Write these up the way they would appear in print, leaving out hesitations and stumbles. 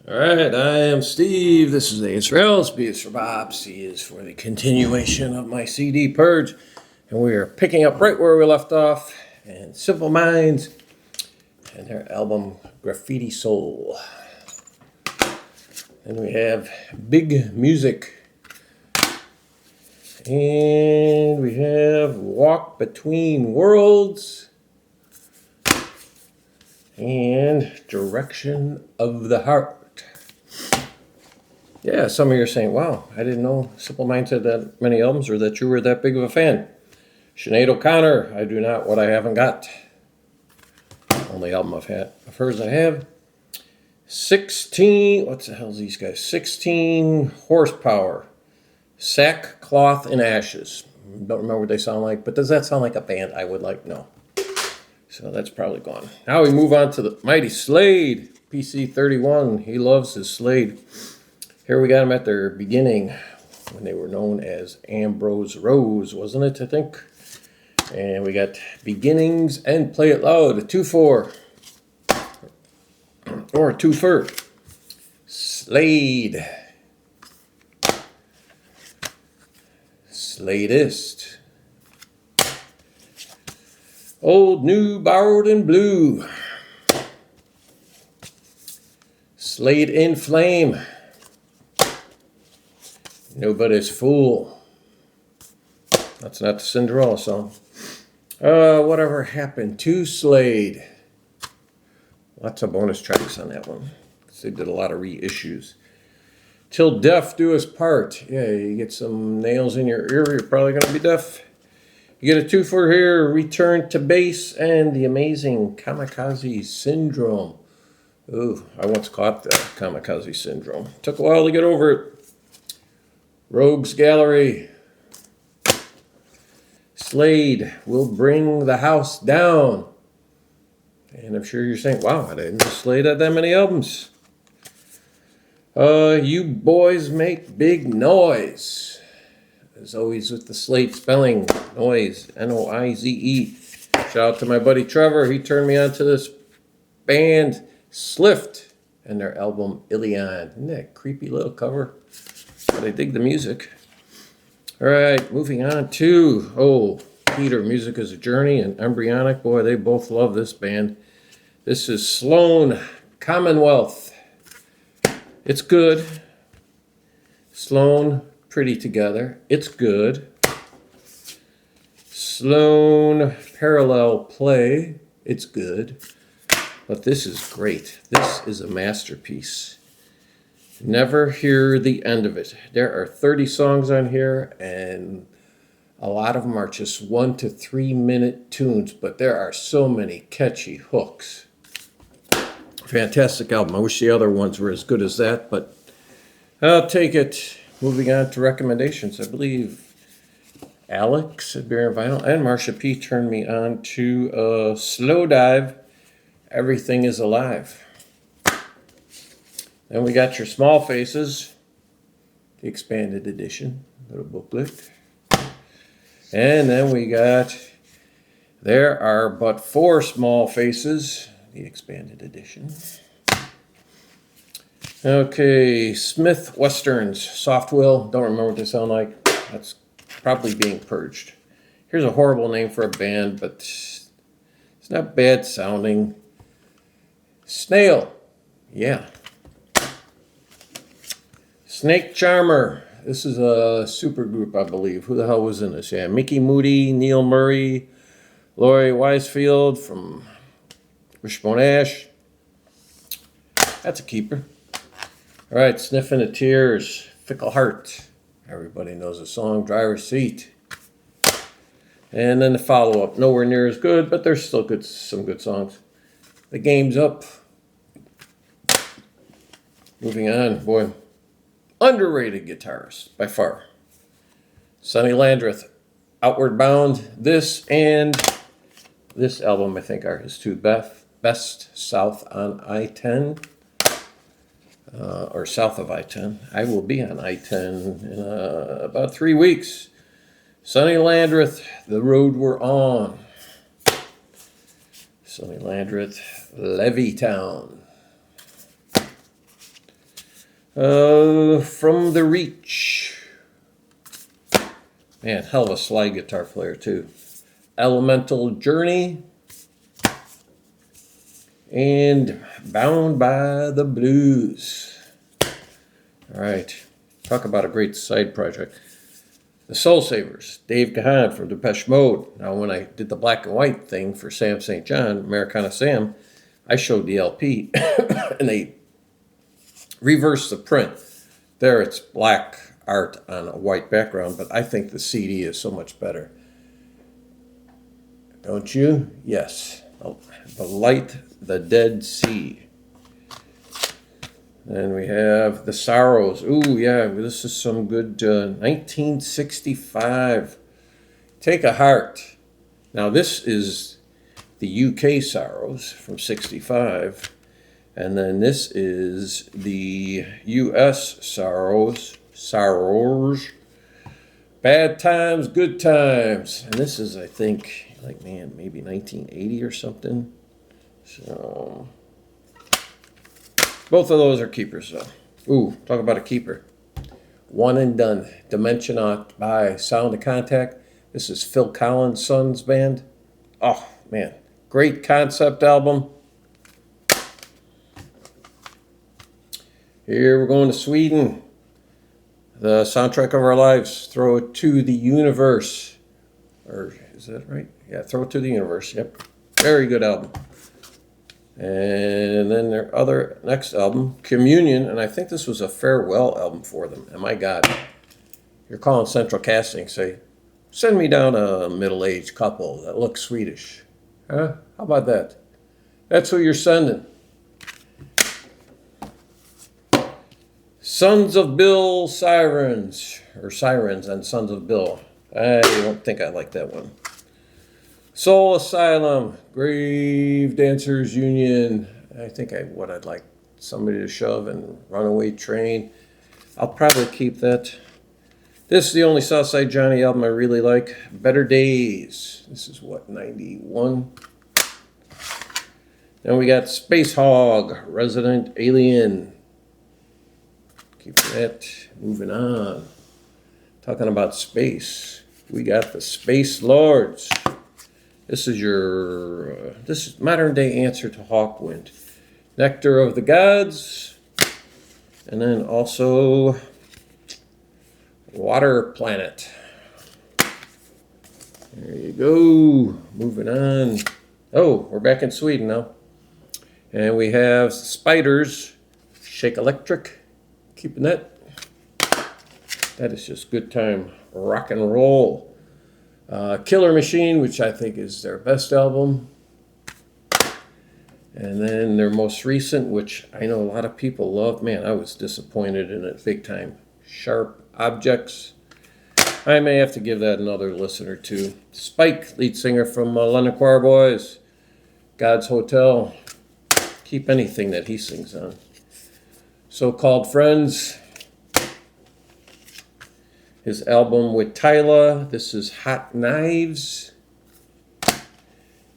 All right, I am Steve. This is A is for L's, B is for Bob, C is for the continuation of my CD Purge. And we are picking up right where we left off. And Simple Minds and their album Graffiti Soul. And we have Big Music. And we have Walk Between Worlds. And Direction of the Heart. Yeah, some of you are saying, wow, I didn't know Simple Minds had that many albums or that you were that big of a fan. Sinead O'Connor, I Do Not What I Haven't Got. Only album of hers I have. 16, what the hell's these guys? 16 Horsepower. Sackcloth and Ashes. Don't remember what they sound like, but does that sound like a band I would like? No. So that's probably gone. Now we move on to the mighty Slade. PC31, he loves his Slade. Here we got them at their beginning when they were known as Ambrose Rose, wasn't it, I think? And we got Beginnings and Play It Loud, a 2-4. Or a 2-for. Slade. Sladeist. Old, New, Borrowed, and Blue. Slade in Flame. Nobody's Fool. That's not the Cinderella song. Whatever Happened to Slade. Lots of bonus tracks on that one. They did a lot of reissues. Till Death Do Us Part. Yeah, you get some nails in your ear, you're probably going to be deaf. You get a 2-for here, Return to Base, and The Amazing Kamikaze Syndrome. Ooh, I once caught the Kamikaze Syndrome. Took a while to get over it. Rogues Gallery. Slade Will Bring the House Down. And I'm sure you're saying, wow, I didn't know Slade had that many albums. You Boys Make Big Noise. As always with the Slade spelling, noise, Noize. Shout out to my buddy Trevor. He turned me on to this band, Slift, and their album Ilion. Isn't that a creepy little cover? But I dig the music. All right, moving on to, Peter, Music is a Journey, and Embryonic. Boy, they both love this band. This is Sloan Commonwealth. It's good. Sloan, Pretty Together. It's good. Sloan Parallel Play. It's good. But this is great. This is a masterpiece. Never hear the end of it. There are 30 songs on here, and a lot of them are just 1 to 3 minute tunes, but there are so many catchy hooks. Fantastic album. I wish the other ones were as good as that, but I'll take it. Moving on to recommendations. I believe Alex at Beer and Vinyl and Marsha P turned me on to Slow Dive, Everything is Alive. Then we got your Small Faces, the expanded edition, little booklet. And then we got There Are But 4 Small Faces, the expanded edition. Okay, Smith Westerns, Soft Will, don't remember what they sound like. That's probably being purged. Here's a horrible name for a band, but it's not bad sounding. Snail, yeah. Snake Charmer. This is a super group, I believe. Who the hell was in this? Yeah, Mickey Moody, Neil Murray, Laurie Wisefield from Wishbone Ash. That's a keeper. All right, Sniffing the Tears, Fickle Heart. Everybody knows the song, Driver's Seat. And then the follow-up, Nowhere Near as Good, but there's still some good songs. The Game's Up. Moving on, boy. Underrated guitarist, by far. Sonny Landreth, Outward Bound. This and this album, I think, are his two best, South on I-10. Or south of I-10. I will be on I-10 in about 3 weeks. Sonny Landreth, The Road We're On. Sonny Landreth, Levittown. From the Reach. Man, hell of a slide guitar player too. Elemental Journey. And Bound by the Blues. All right, talk about a great side project. The Soul Savers, Dave Gahan from Depeche Mode. Now, when I did the black and white thing for Sam St. John, Americana Sam, I showed the LP, and they reversed the print. There, it's black art on a white background, but I think the CD is so much better. Don't you? Yes. Oh, The Light, the Dead Sea. Then we have The Sorrows. Ooh, yeah, this is some good 1965. Take a Heart. Now, this is the UK Sorrows from 65. And then this is the US Sorrows. Bad Times, Good Times. And this is, I think, like, man, maybe 1980 or something. So both of those are keepers, though. Ooh, talk about a keeper. One and Done. Dimension Out by Sound of Contact. This is Phil Collins' son's band. Oh, man. Great concept album. Here we're going to Sweden. The Soundtrack of Our Lives. Throw It to the Universe. Or is that right? Yeah, Throw It to the Universe. Yep. Very good album. And then their other next album, Communion, and I think this was a farewell album for them. And my God, you're calling Central Casting, say, send me down a middle-aged couple that looks Swedish. Huh? How about that? That's who you're sending. Sons of Bill Sirens, or Sirens and Sons of Bill. I don't think I like that one. Soul Asylum, Grave Dancers Union. I think I'd like Somebody to Shove and Runaway Train. I'll probably keep that. This is the only Southside Johnny album I really like. Better Days. This is what, 91? Then we got Space Hog, Resident Alien. Keep that. Moving on. Talking about space. We got the Space Lords. This is this is modern day answer to Hawkwind. Nectar of the Gods. And then also Water Planet. There you go. Moving on. Oh, we're back in Sweden now. And we have Spiders, Shake Electric. Keeping that. That is just good time rock and roll. Killer Machine, which I think is their best album. And then their most recent, which I know a lot of people love. Man, I was disappointed in it big time. Sharp Objects. I may have to give that another listen or two. Spike, lead singer from London Choir Boys. God's Hotel. Keep anything that he sings on. So-Called Friends. His album with Tyla. This is Hot Knives.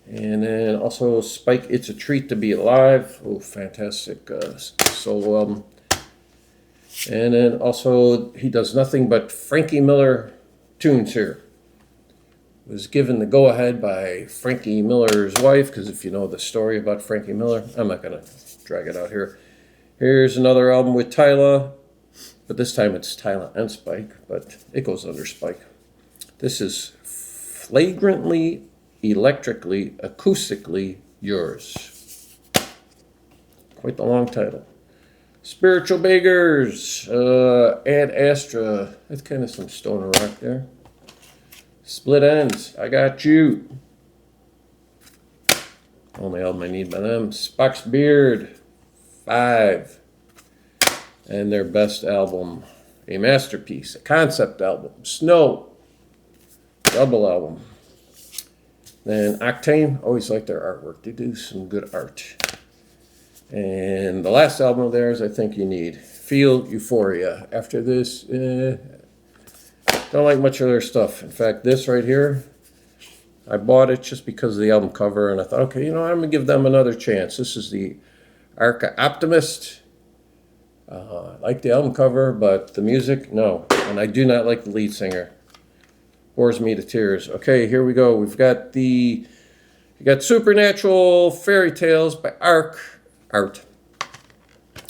And then also Spike, It's a Treat to Be Alive. Oh, fantastic solo album. And then also he does nothing but Frankie Miller tunes here. Was given the go-ahead by Frankie Miller's wife, because if you know the story about Frankie Miller, I'm not going to drag it out here. Here's another album with Tyla. But this time it's Tyla and Spike, but it goes under Spike. This is Flagrantly, Electrically, Acoustically Yours. Quite the long title. Spiritual Beggars, Ad Astra. That's kind of some stoner rock there. Split Ends, I Got You. Only album I need by them. Spock's Beard, 5. And their best album, a masterpiece, a concept album, Snow, double album. Then Octane, always like their artwork. They do some good art. And the last album of theirs, I think you need, Feel Euphoria. After this, don't like much of their stuff. In fact, this right here, I bought it just because of the album cover, and I thought, okay, I'm going to give them another chance. This is the Arca Optimist. I like the album cover, but the music, no. And I do not like the lead singer. Bores me to tears. Okay, here we go. We've got you got Supernatural Fairy Tales by Art.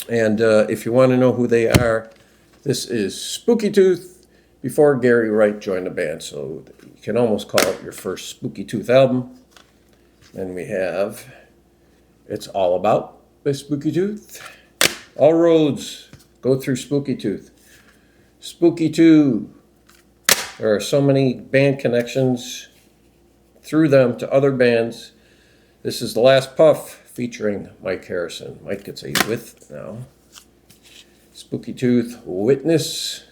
And if you want to know who they are, this is Spooky Tooth before Gary Wright joined the band. So you can almost call it your first Spooky Tooth album. Then we have It's All About by Spooky Tooth. All roads go through Spooky Tooth. Spooky 2. There are so many band connections through them to other bands. This is The Last Puff featuring Mike Harrison. Mike gets a with now. Spooky Tooth, Witness.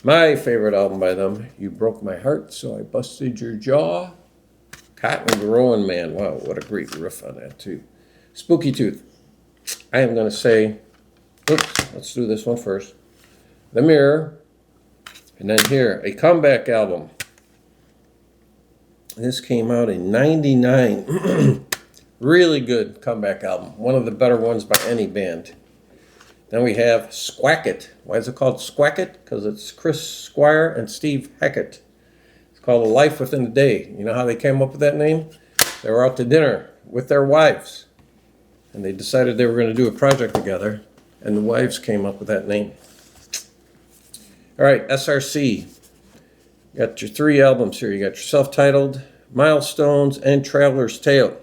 My favorite album by them, You Broke My Heart, So I Busted Your Jaw. Cotton Growing Man. Wow, what a great riff on that too. Spooky Tooth. I am going to say, oops, let's do this one first. The Mirror. And then here, a comeback album. This came out in '99. Really good comeback album. One of the better ones by any band. Then we have Squack It. Why is it called Squack It? Because it's Chris Squire and Steve Hackett. It's called A Life Within a Day. You know how they came up with that name? They were out to dinner with their wives. And they decided they were going to do a project together. And the wives came up with that name. All right, SRC. You got your 3 albums here. You got your self-titled, Milestones, and Traveler's Tale.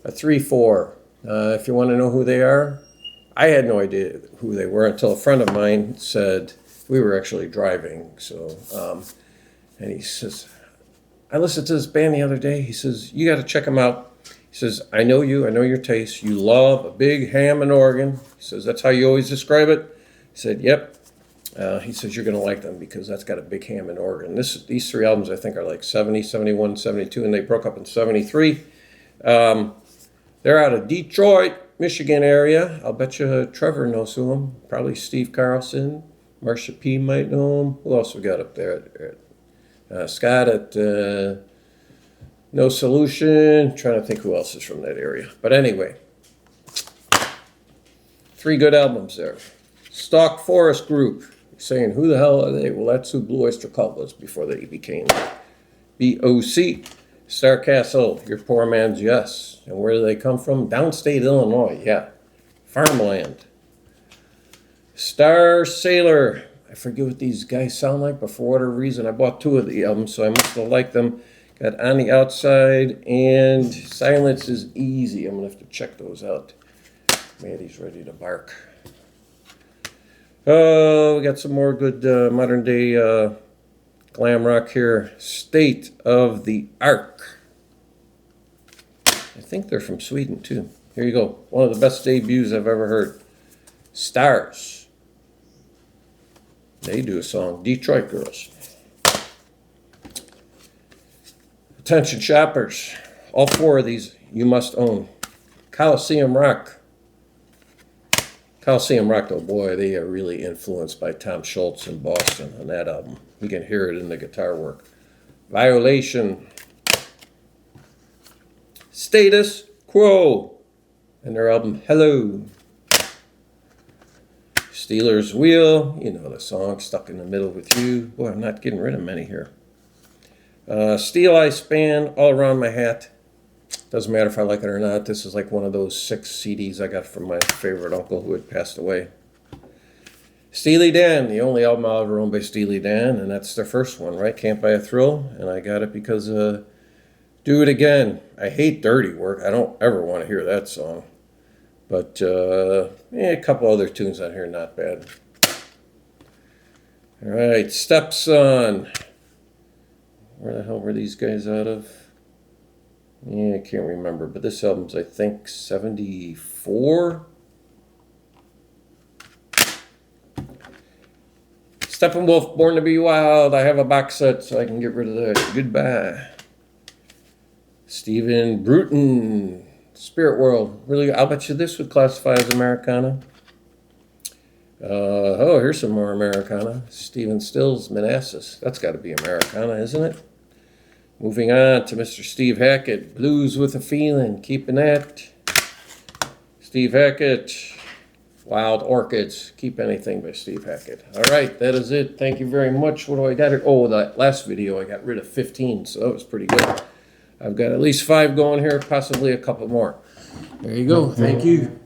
A 3-4. If you want to know who they are, I had no idea who they were until a friend of mine said, we were actually driving. So, and he says, I listened to this band the other day. He says, you got to check them out. He says, I know you, I know your taste. You love a big ham and organ. He says, that's how you always describe it. He said, yep. He says, you're going to like them because that's got a big ham and organ. These 3 albums, I think, are like 70, 71, 72, and they broke up in 73. They're out of Detroit, Michigan area. I'll bet you Trevor knows who them. Probably Steve Carlson. Marsha P. might know him. Who else we got up there? Scott at No Solution. Trying to think who else is from that area. But anyway, 3 good albums there. Stalk Forest Group. Saying, who the hell are they? Well, that's who Blue Oyster Cult was before they became BOC. Star Castle, Your Poor Man's Yes. And where do they come from? Downstate Illinois, yeah. Farmland. Star Sailor. I forget what these guys sound like, but for whatever reason, I bought 2 of the albums, so I must have liked them. Got On the Outside and Silence is Easy. I'm going to have to check those out. Maddie's ready to bark. Oh, we got some more good modern day glam rock here. State of the Ark. I think they're from Sweden too. Here you go. One of the best debuts I've ever heard. Stars. They do a song, Detroit Girls. Attention shoppers. All 4 of these you must own. Coliseum Rock. Coliseum Rock, oh boy, they are really influenced by Tom Schultz in Boston on that album. You can hear it in the guitar work. Violation. Status Quo. And their album, Hello. Steelers Wheel. You know the song, Stuck in the Middle with You. Boy, I'm not getting rid of many here. Steel Eye Span, All Around My Hat. Doesn't matter if I like it or not. This is like one of those 6 CDs I got from my favorite uncle who had passed away. Steely Dan, the only album I'll ever own by Steely Dan, and that's their first one, right? Can't Buy a Thrill, and I got it because Do It Again. I hate Dirty Work. I don't ever want to hear that song. But a couple other tunes on here, not bad. All right, Stepson. Where the hell were these guys out of? Yeah, I can't remember, but this album's, I think, 74? Steppenwolf, Born to Be Wild. I have a box set, so I can get rid of that. Goodbye. Stephen Bruton, Spirit World. Really, I'll bet you this would classify as Americana. Oh, here's some more Americana. Stephen Stills, Manassas. That's got to be Americana, isn't it? Moving on to Mr. Steve Hackett, Blues with a Feeling. Keeping that. Steve Hackett. Wild Orchids. Keep anything by Steve Hackett. All right, that is it. Thank you very much. What do I got here? Oh, that last video I got rid of 15, so that was pretty good. I've got at least 5 going here, possibly a couple more. There you go. Thank you.